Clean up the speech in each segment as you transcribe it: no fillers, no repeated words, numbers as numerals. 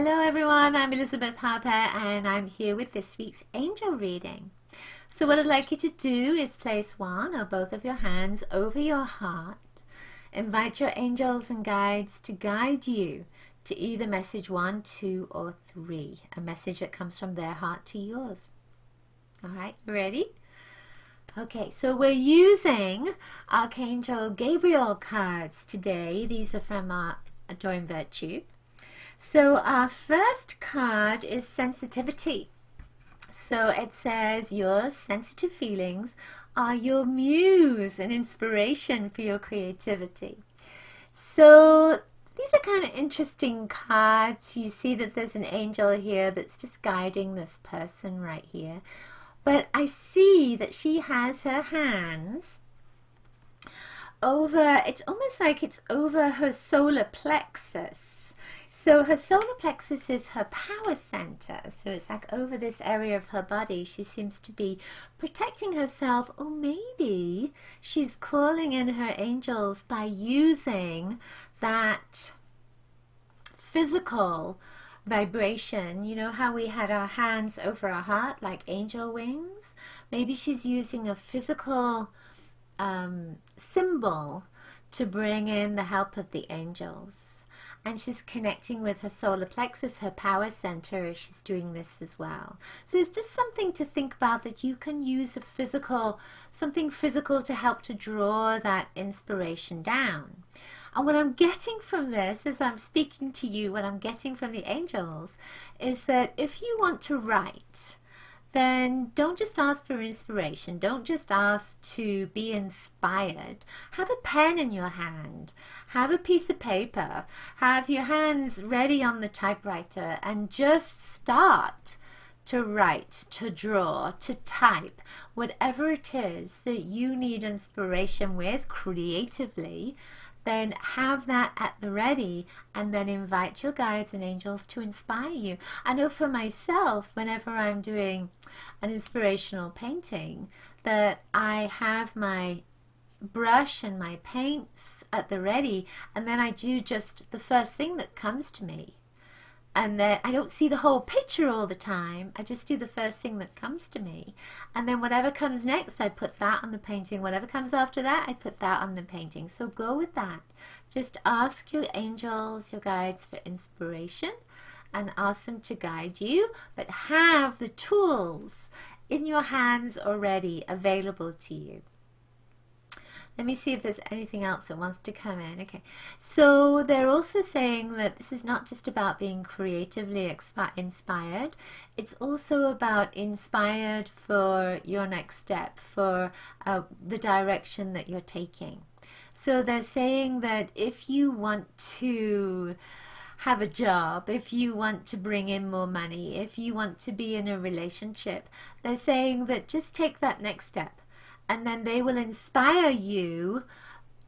Hello everyone, I'm Elizabeth Harper and I'm here with this week's angel reading. So what I'd like you to do is place one or both of your hands over your heart. Invite your angels and guides to guide you to either message 1, 2 or 3. A message that comes from their heart to yours. Alright, ready? Okay, so we're using Archangel Gabriel cards today. These are from our Adoring Virtue. So our first card is sensitivity. So it says your sensitive feelings are your muse and inspiration for your creativity. So these are kind of interesting cards. You see that there's an angel here that's just guiding this person right here. But I see that she has her hands over, it's almost like it's over her solar plexus. So her solar plexus is her power center. So it's like over this area of her body. She seems to be protecting herself, or maybe she's calling in her angels by using that physical vibration. You know how we had our hands over our heart like angel wings? Maybe she's using a physical symbol to bring in the help of the angels. And she's connecting with her solar plexus, her power center, as she's doing this as well. So it's just something to think about, that you can use a physical, something physical to help to draw that inspiration down. And what I'm getting from this, as I'm speaking to you, what I'm getting from the angels, is that if you want to write, then don't just ask for inspiration. Don't just ask to be inspired. Have a pen in your hand. Have a piece of paper. Have your hands ready on the typewriter and just start to write, to draw, to type. Whatever it is that you need inspiration with creatively, then have that at the ready and then invite your guides and angels to inspire you. I know for myself, whenever I'm doing an inspirational painting, that I have my brush and my paints at the ready, and then I do just the first thing that comes to me. And then I don't see the whole picture all the time. I just do the first thing that comes to me. And then whatever comes next, I put that on the painting. Whatever comes after that, I put that on the painting. So go with that. Just ask your angels, your guides for inspiration and ask them to guide you. But have the tools in your hands already available to you. Let me see if there's anything else that wants to come in. Okay, so they're also saying that this is not just about being creatively inspired. It's also about inspired for your next step, for the direction that you're taking. So they're saying that if you want to have a job, if you want to bring in more money, if you want to be in a relationship, they're saying that just take that next step. And then they will inspire you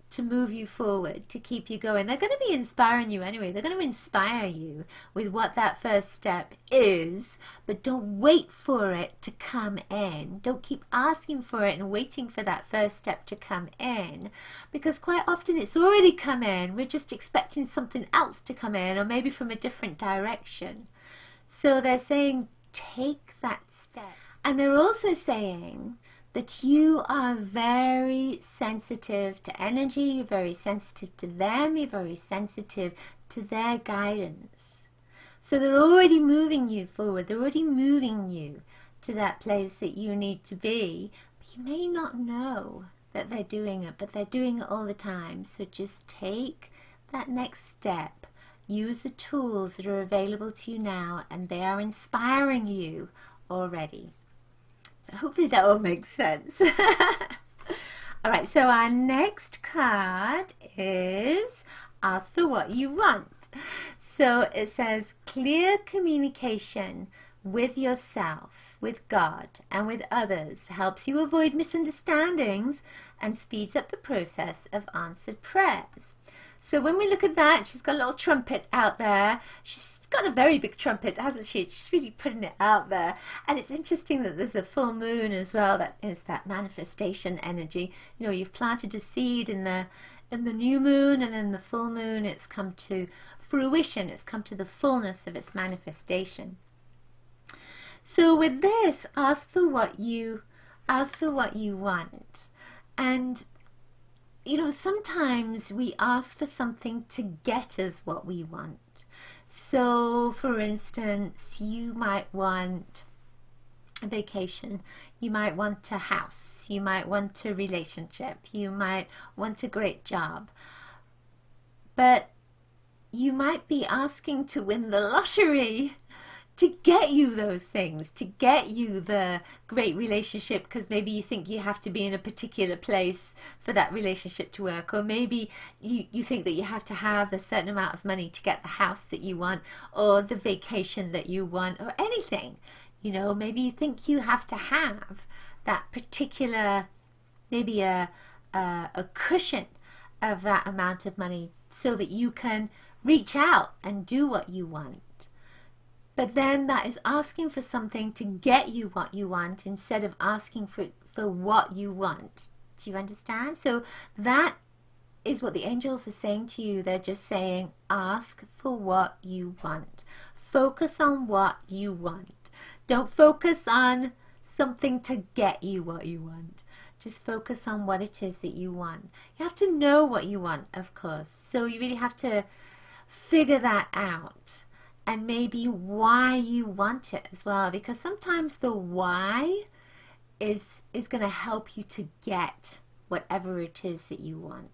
to move you forward, to keep you going. They're going to be inspiring you anyway. They're going to inspire you with what that first step is, but don't wait for it to come in. Don't keep asking for it and waiting for that first step to come in, because quite often it's already come in. We're just expecting something else to come in, or maybe from a different direction. So they're saying take that step. And they're also saying that you are very sensitive to energy, you're very sensitive to them, you're very sensitive to their guidance. So they're already moving you forward, they're already moving you to that place that you need to be. But you may not know that they're doing it, but they're doing it all the time. So just take that next step. Use the tools that are available to you now, and they are inspiring you already. So hopefully that all makes sense. Alright, so our next card is ask for what you want. So it says clear communication with yourself, with God, and with others helps you avoid misunderstandings and speeds up the process of answered prayers. So when we look at that, she's got a little trumpet out there. She's got a very big trumpet, hasn't she? She's really putting it out there. And it's interesting that there's a full moon as well. That is that manifestation energy. You know, you've planted a seed in the new moon, and in the full moon it's come to fruition. It's come to the fullness of its manifestation. So with this, ask for what you want. And you know, sometimes we ask for something to get us what we want. So for instance, you might want a vacation, you might want a house, you might want a relationship, you might want a great job, but you might be asking to win the lottery to get you those things, to get you the great relationship, because maybe you think you have to be in a particular place for that relationship to work, or maybe you think that you have to have a certain amount of money to get the house that you want, or the vacation that you want, or anything. You know, maybe you think you have to have that particular, maybe a cushion of that amount of money so that you can reach out and do what you want. But then that is asking for something to get you what you want instead of asking for what you want. Do you understand? So that is what the angels are saying to you. They're just saying, ask for what you want. Focus on what you want. Don't focus on something to get you what you want. Just focus on what it is that you want. You have to know what you want, of course. So you really have to figure that out. And maybe why you want it as well, because sometimes the why is going to help you to get whatever it is that you want,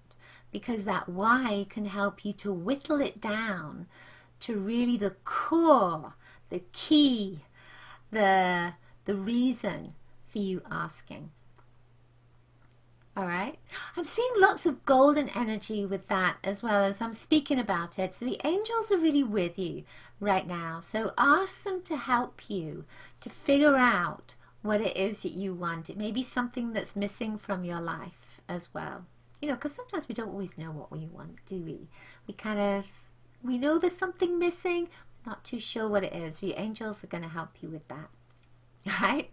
because that why can help you to whittle it down to really the core, the key, the reason for you asking. All right, I'm seeing lots of golden energy with that as well as I'm speaking about it. So the angels are really with you right now. So ask them to help you to figure out what it is that you want. It may be something that's missing from your life as well. You know, because sometimes we don't always know what we want, do we? We know there's something missing, not too sure what it is. The angels are going to help you with that. All right,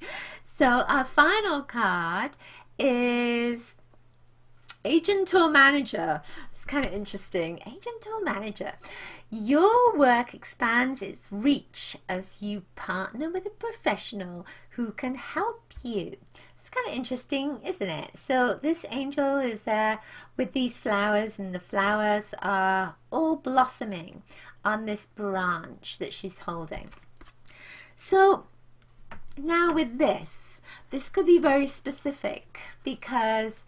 so our final card is Agent or Manager. It's kind of interesting. Agent or Manager. Your work expands its reach as you partner with a professional who can help you. It's kind of interesting, isn't it? So this angel is there with these flowers, and the flowers are all blossoming on this branch that she's holding. So now with this could be very specific, because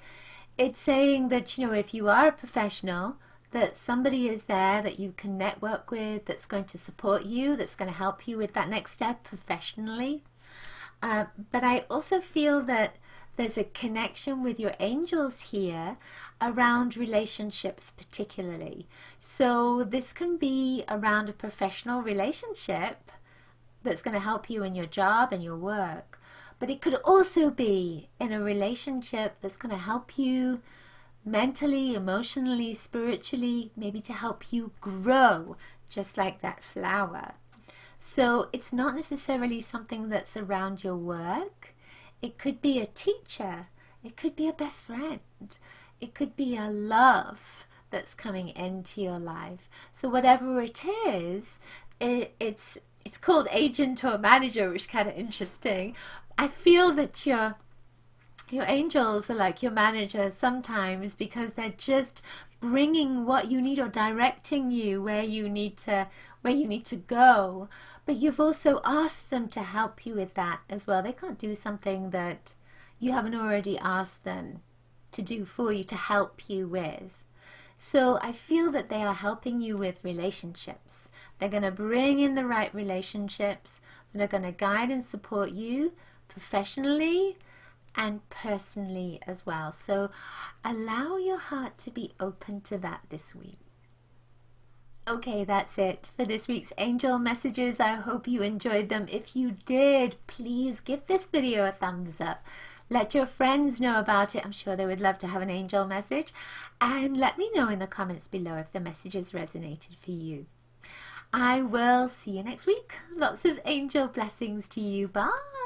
it's saying that, you know, if you are a professional, that somebody is there that you can network with, that's going to support you, that's going to help you with that next step professionally. But I also feel that there's a connection with your angels here around relationships particularly. So this can be around a professional relationship that's going to help you in your job and your work. But it could also be in a relationship that's going to help you mentally, emotionally, spiritually, maybe to help you grow, just like that flower. So it's not necessarily something that's around your work. It could be a teacher. It could be a best friend. It could be a love that's coming into your life. So whatever it is, it's called Agent or Manager, which is kind of interesting. I feel that your angels are like your managers sometimes, because they're just bringing what you need or directing you where you need to go. But you've also asked them to help you with that as well. They can't do something that you haven't already asked them to do for you, to help you with. So I feel that they are helping you with relationships. They're going to bring in the right relationships that are going to guide and support you professionally and personally as well. So allow your heart to be open to that this week. Okay, that's it for this week's angel messages. I hope you enjoyed them. If you did, please give this video a thumbs up. Let your friends know about it. I'm sure they would love to have an angel message. And let me know in the comments below if the messages resonated for you. I will see you next week. Lots of angel blessings to you. Bye.